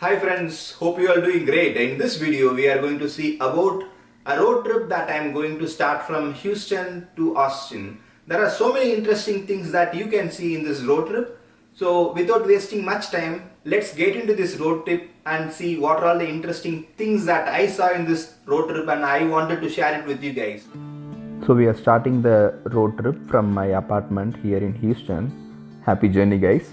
Hi friends, hope you are doing great. In this video we are going to see about a road trip that I am going to start from Houston to Austin. There are so many interesting things that you can see in this road trip. So without wasting much time, let's get into this road trip and see what are all the interesting things that I saw in this road trip and I wanted to share it with you guys. So we are starting the road trip from my apartment here in Houston. Happy journey, guys.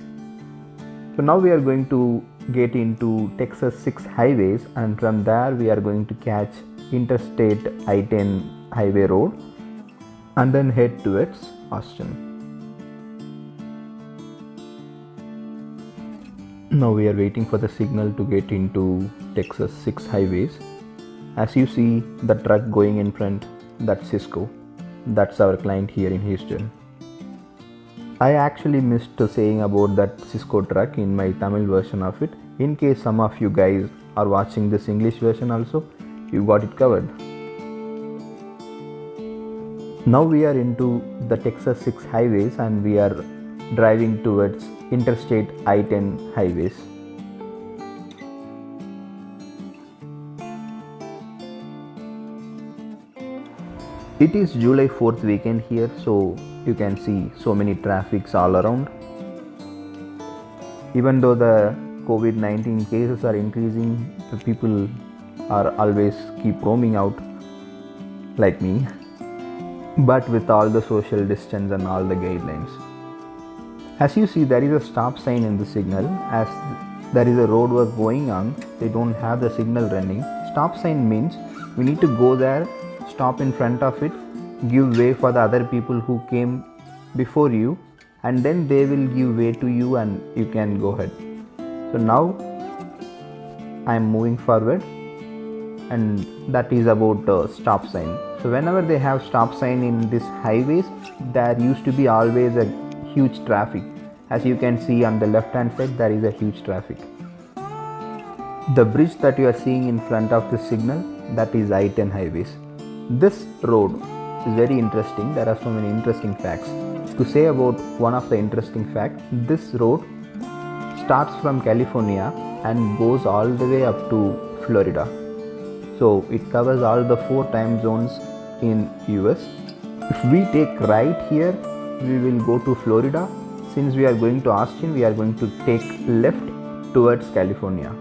So now we are going to get into Texas 6 highways, and from there we are going to catch Interstate I-10 highway road and then head towards Austin. Now we are waiting for the signal to get into Texas 6 highways. As you see the truck going in front, that's Cisco. That's our client here in Houston. I actually missed saying about that Cisco truck in my Tamil version of it. In case some of you guys are watching this English version also, you got it covered. Now we are into the Texas 6 highways and we are driving towards Interstate I-10 highways. It is July 4th weekend here, so you can see so many traffics all around. Even though the COVID-19 cases are increasing, the people are always keep roaming out like me, but with all the social distance and all the guidelines. As you see, there is a stop sign in the signal. As there is a road work going on, they don't have the signal running. Stop sign means we need to go there, stop in front of it, give way for the other people who came before you, and then they will give way to you and you can go ahead. So now I am moving forward, and that is about stop sign. So whenever they have stop sign in these highways, there used to be always a huge traffic. As you can see on the left hand side, there is a huge traffic. The bridge that you are seeing in front of the signal, that is I-10 highways. This road is very interesting. There are so many interesting facts. To say about one of the interesting facts, this road starts from California and goes all the way up to Florida. So it covers all the 4 time zones in US. If we take right here, we will go to Florida. Since we are going to Austin, we are going to take left towards California.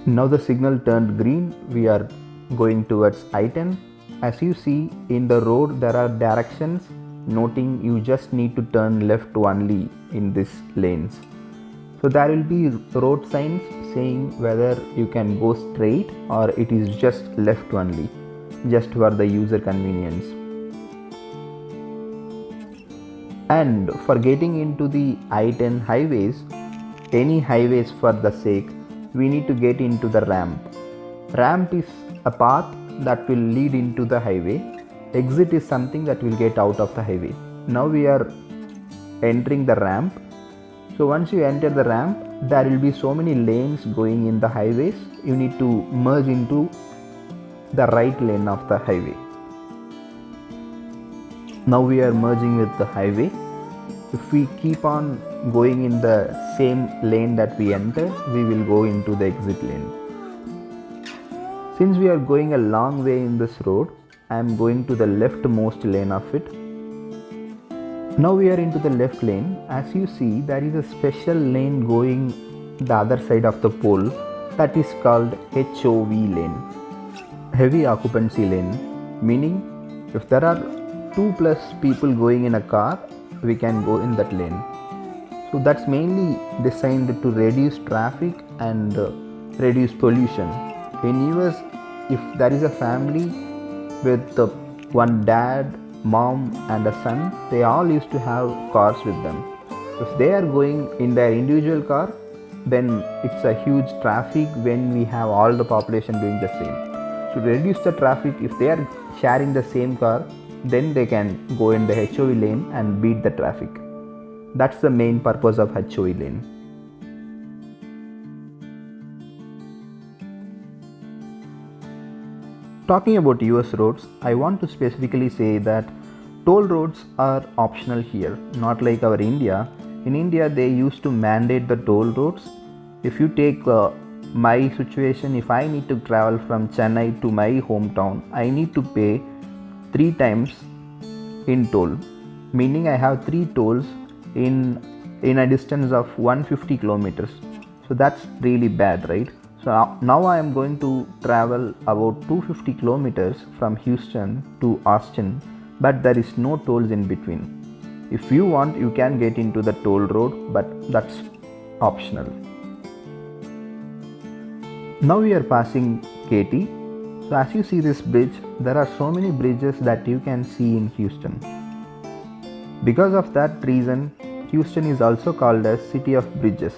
Now the signal turned green. We are going towards I-10. As you see in the road, there are directions noting you just need to turn left only in these lanes. So there will be road signs saying whether you can go straight or it is just left only, just for the user convenience. And for getting into the I-10 highways, any highways for the sake, we need to get into the ramp. Ramp is a path that will lead into the highway. Exit is something that will get out of the highway. Now we are entering the ramp. So once you enter the ramp, there will be so many lanes going in the highways. You need to merge into the right lane of the highway. Now we are merging with the highway. If we keep on going in the same lane that we entered, we will go into the exit lane. Since we are going a long way in this road, I am going to the leftmost lane of it. Now we are into the left lane. As you see, there is a special lane going the other side of the pole that is called HOV lane, heavy occupancy lane, meaning if there are 2+ people going in a car, we can go in that lane. So that's mainly designed to reduce traffic and reduce pollution. In US, if there is a family with one dad, mom and a son, they all used to have cars with them. If they are going in their individual car, then it's a huge traffic when we have all the population doing the same. To reduce the traffic, if they are sharing the same car, then they can go in the HOV lane and beat the traffic. That's the main purpose of HOV lane. Talking about US roads, I want to specifically say that Toll roads are optional here, not like our India. In India, they used to mandate the toll roads. If you take my situation, if I need to travel from Chennai to my hometown, I need to pay 3 times in toll, meaning I have 3 tolls in a distance of 150 kilometers. So that's really bad, right? So now I am going to travel about 250 kilometers from Houston to Austin, but there is no tolls in between. If you want, you can get into the toll road, but that's optional. Now we are passing Katy. So as you see this bridge, there are so many bridges that you can see in Houston. Because of that reason, Houston is also called as City of Bridges.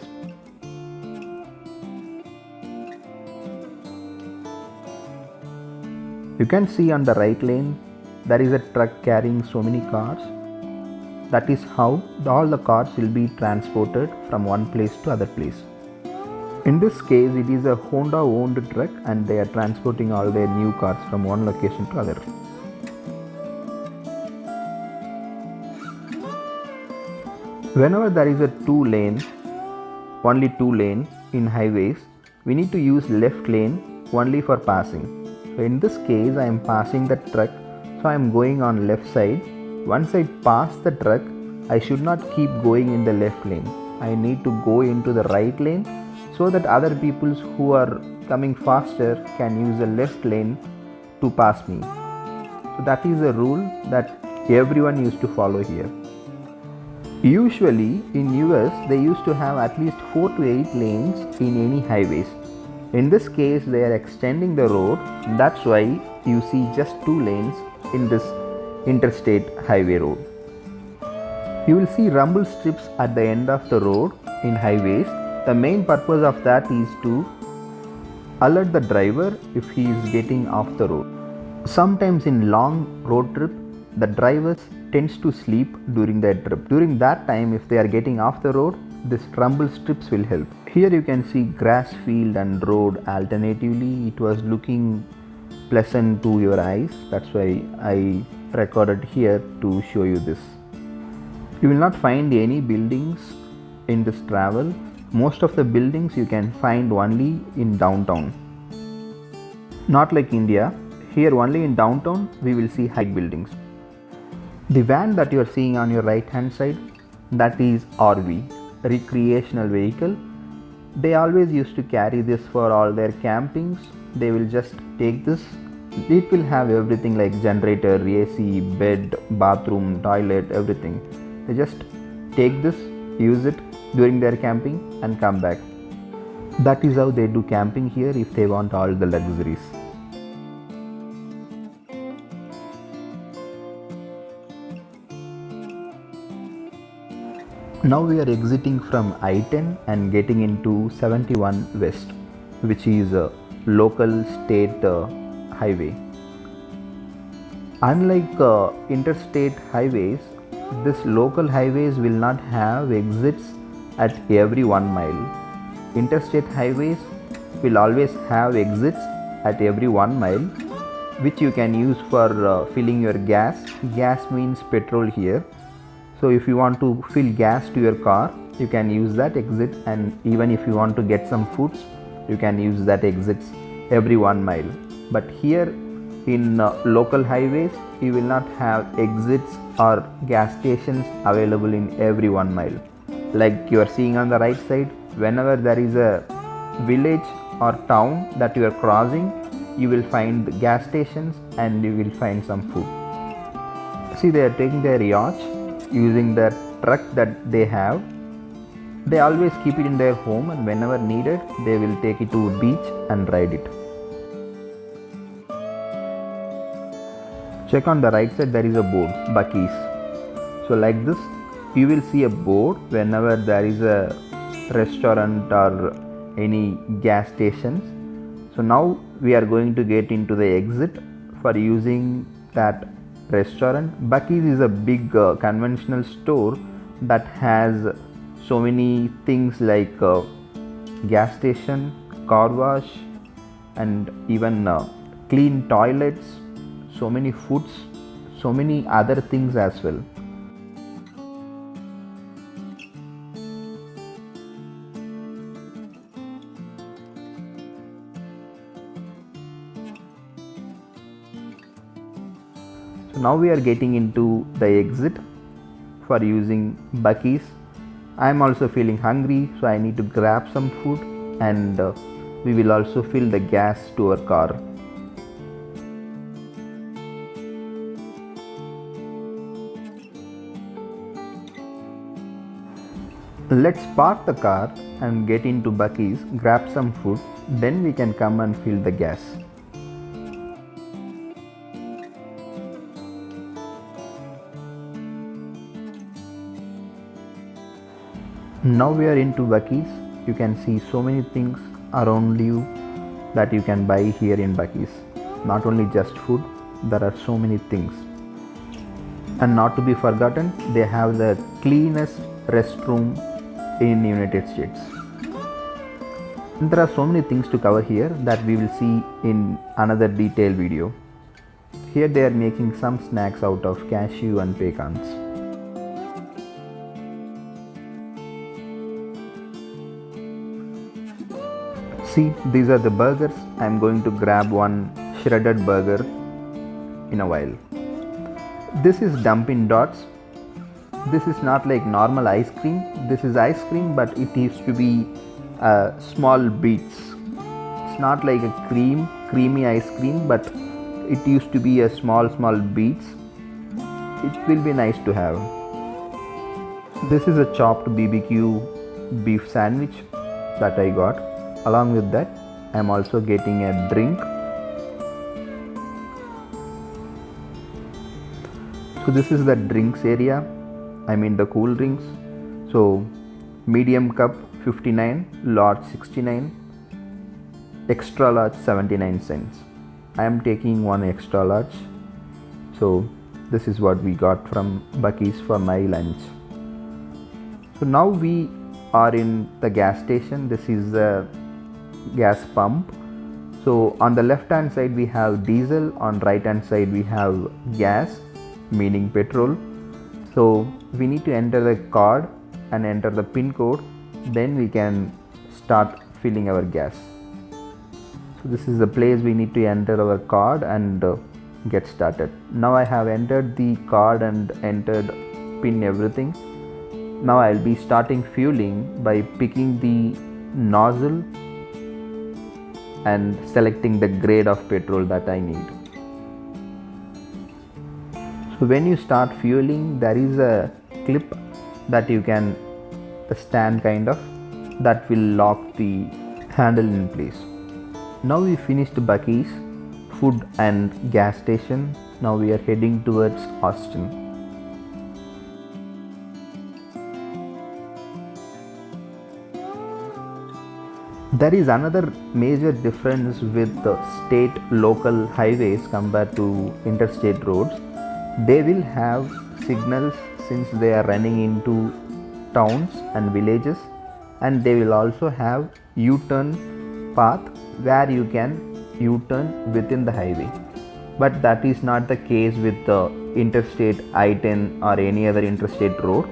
You can see on the right lane, there is a truck carrying so many cars. That is how all the cars will be transported from one place to other place. In this case, it is a Honda owned truck and they are transporting all their new cars from one location to other. Whenever there is a only two lane in highways, we need to use left lane only for passing. So in this case, I am passing the truck, so I am going on left side. Once I pass the truck, I should not keep going in the left lane. I need to go into the right lane so that other people who are coming faster can use the left lane to pass me. So that is a rule that everyone used to follow here. Usually in US, they used to have at least 4 to 8 lanes in any highways. In this case, they are extending the road. That's why you see just 2 lanes in this interstate highway road. You will see rumble strips at the end of the road in highways. The main purpose of that is to alert the driver if he is getting off the road. Sometimes in long road trip, the drivers tends to sleep during their trip. During that time, if they are getting off the road, this rumble strips will help. Here you can see grass field and road alternatively. It was looking pleasant to your eyes. That's why I recorded here to show you this. You will not find any buildings in this travel. Most of the buildings you can find only in downtown. Not like India. Here only in downtown we will see high buildings. The van that you are seeing on your right hand side, that is RV, recreational vehicle. They always used to carry this for all their campings. They will just take this. It will have everything like generator, AC, bed, bathroom, toilet, everything. They just take this, use it during their camping and come back. That is how they do camping here if they want all the luxuries. Now we are exiting from I-10 and getting into 71 West, which is a local state highway. Unlike interstate highways, this local highways will not have exits at every 1 mile. Interstate highways will always have exits at every 1 mile, which you can use for filling your gas. Gas means petrol here. So if you want to fill gas to your car, you can use that exit, and even if you want to get some foods, you can use that exits every 1 mile. But here in local highways, you will not have exits or gas stations available in every 1 mile. Like you are seeing on the right side, whenever there is a village or town that you are crossing, you will find gas stations and you will find some food. See, they are taking their yacht using the truck that they have. They always keep it in their home, and whenever needed, they will take it to a beach and ride it. Check on the right side, there is a board, Buc-ee's. So like this, you will see a board whenever there is a restaurant or any gas stations. So now we are going to get into the exit for using that restaurant. Buc-ee's is a big conventional store that has so many things like gas station, car wash, and even clean toilets, so many foods, so many other things as well. So now we are getting into the exit for using Buc-ee's. I am also feeling hungry, so I need to grab some food, and we will also fill the gas to our car. Let's park the car and get into Buc-ee's, grab some food, then we can come and fill the gas. Now we are into Buc-ee's. You can see so many things around you that you can buy here in Buc-ee's. Not only just food, there are so many things. And not to be forgotten, they have the cleanest restroom in United States. And there are so many things to cover here that we will see in another detailed video. Here they are making some snacks out of cashew and pecans. See, these are the burgers. I am going to grab one shredded burger in a while. This is Dunkin' Dots. This is not like normal ice cream. This is ice cream, but it used to be small bits. It's not like a creamy ice cream, but it used to be a small beats. It will be nice to have. This is a chopped BBQ beef sandwich that I got. Along with that, I am also getting a drink. So this is the drinks area. I mean the cool drinks. So medium cup 59, large 69, extra large 79 cents. I am taking one extra large. So this is what we got from Buc-ee's for my lunch. So now we are in the gas station. This is the gas pump. So on the left hand side we have diesel, on right hand side we have gas, meaning petrol. So we need to enter the card and enter the pin code, then we can start filling our gas. So this is the place we need to enter our card and get started. Now I have entered the card and entered pin everything. Now I'll be starting fueling by picking the nozzle and selecting the grade of petrol that I need. So when you start fueling, there is a clip that you can, the stand kind of, that will lock the handle in place. Now we finished Buc-ee's food and gas station. Now we are heading towards Austin. There is another major difference with the state local highways compared to interstate roads. They will have signals since they are running into towns and villages, and they will also have U-turn path where you can U-turn within the highway. But that is not the case with the interstate I-10 or any other interstate road.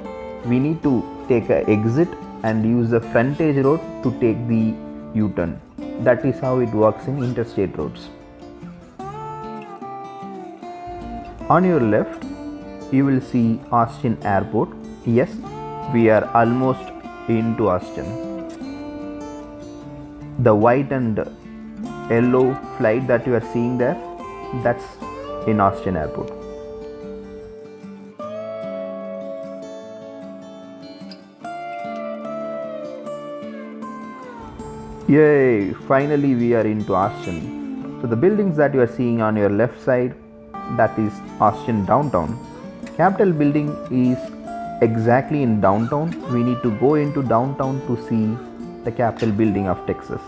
We need to take an exit and use the frontage road to take the U-turn. That is how it works in interstate roads. On your left, you will see Austin Airport. Yes, we are almost into Austin. The white and yellow flight that you are seeing there, that's in Austin Airport. Yay! Finally we are into Austin. So the buildings that you are seeing on your left side, that is Austin downtown. Capitol building is exactly in downtown. We need to go into downtown to see the Capitol building of Texas.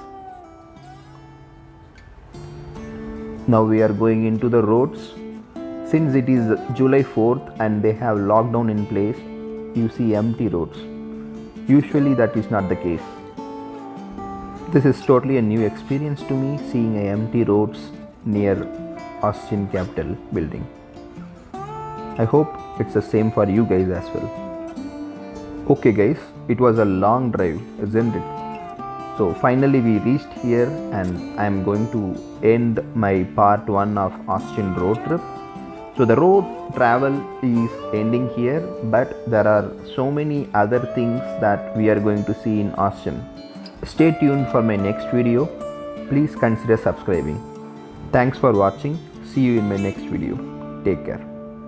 Now we are going into the roads. Since it is July 4th and they have lockdown in place, you see empty roads. Usually that is not the case. This is totally a new experience to me, seeing empty roads near Austin Capitol building. I hope it's the same for you guys as well. Okay guys, it was a long drive, isn't it? So finally we reached here, and I am going to end my part 1 of Austin road trip. So the road travel is ending here, but there are so many other things that we are going to see in Austin. Stay tuned for my next video. Please consider subscribing. Thanks for watching. See you in my next video. Take care.